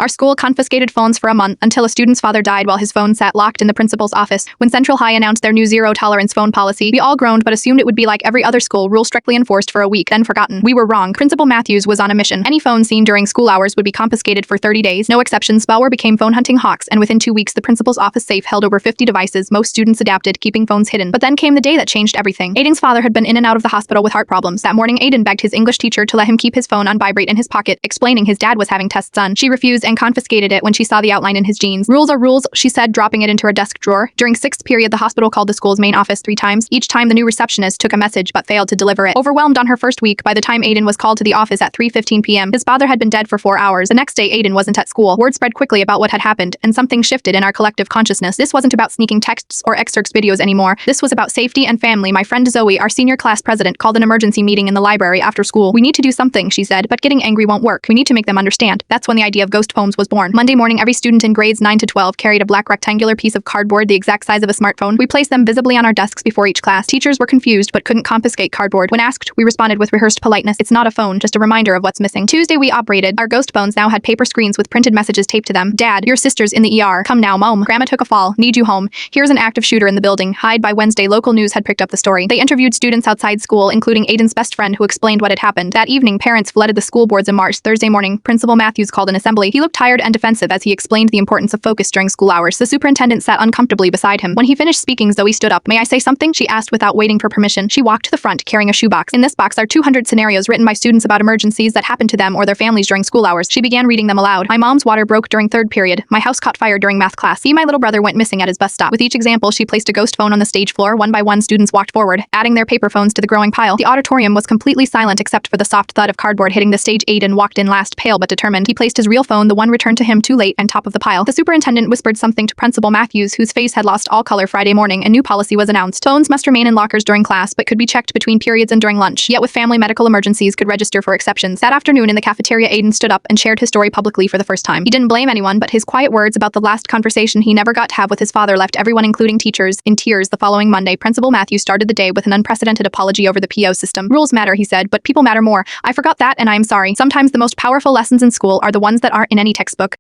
Our school confiscated phones for a month until a student's father died while his phone sat locked in the principal's office. When Central High announced their new zero-tolerance phone policy, we all groaned but assumed it would be like every other school, rule strictly enforced for a week, then forgotten. We were wrong. Principal Matthews was on a mission. Any phone seen during school hours would be confiscated for 30 days. No exceptions. Spyware became phone-hunting hawks, and within 2 weeks the principal's office safe held over 50 devices. Most students adapted, keeping phones hidden. But then came the day that changed everything. Aiden's father had been in and out of the hospital with heart problems. That morning, Aiden begged his English teacher to let him keep his phone on vibrate in his pocket, explaining his dad was having tests on. She refused and confiscated it when she saw the outline in his jeans. Rules are rules, she said, dropping it into her desk drawer. During sixth period, the hospital called the school's main office 3 times. Each time the new receptionist took a message but failed to deliver it. Overwhelmed on her first week, by the time Aiden was called to the office at 3:15 p.m., his father had been dead for 4 hours. The next day, Aiden wasn't at school. Word spread quickly about what had happened, and something shifted in our collective consciousness. This wasn't about sneaking texts or excerpts videos anymore. This was about safety and family. My friend Zoe, our senior class president, called an emergency meeting in the library after school. We need to do something, she said, but getting angry won't work. We need to make them understand. That's when the idea of ghost phones was born. Monday morning, every student in grades 9 to 12 carried a black rectangular piece of cardboard the exact size of a smartphone. We placed them visibly on our desks before each class. Teachers were confused but couldn't confiscate cardboard. When asked, we responded with rehearsed politeness. It's not a phone, just a reminder of what's missing. Tuesday we operated. Our ghost phones now had paper screens with printed messages taped to them. Dad, your sister's in the ER. Come now, Mom. Grandma took a fall. Need you home. Here's an active shooter in the building. Hide. By Wednesday, local news had picked up the story. They interviewed students outside school, including Aiden's best friend, who explained what had happened. That evening, parents flooded the school boards in March. Thursday morning, Principal Matthews called an assembly. He looked tired and defensive as he explained the importance of focus during school hours. The superintendent sat uncomfortably beside him. When he finished speaking, Zoe stood up. May I say something? She asked without waiting for permission. She walked to the front, carrying a shoebox. In this box are 200 scenarios written by students about emergencies that happened to them or their families during school hours. She began reading them aloud. My mom's water broke during 3rd period. My house caught fire during math class. See, my little brother went missing at his bus stop. With each example, she placed a ghost phone on the stage floor. One by one, students walked forward, adding their paper phones to the growing pile. The auditorium was completely silent except for the soft thud of cardboard hitting the stage. Aiden walked in last, pale but determined. He placed his real phone, the one returned to him too late, on top of the pile. The superintendent whispered something to Principal Matthews, whose face had lost all color. Friday morning, a new policy was announced. Phones must remain in lockers during class but could be checked between periods and during lunch. Yet with family medical emergencies could register for exceptions. That afternoon in the cafeteria, Aiden stood up and shared his story publicly for the first time. He didn't blame anyone, but his quiet words about the last conversation he never got to have with his father left everyone, including teachers, in tears. The following Monday, Principal Matthews started the day with an unprecedented apology over the PO system. Rules matter, he said, but people matter more. I forgot that and I am sorry. Sometimes the most powerful lessons in school are the ones that aren't in any textbook.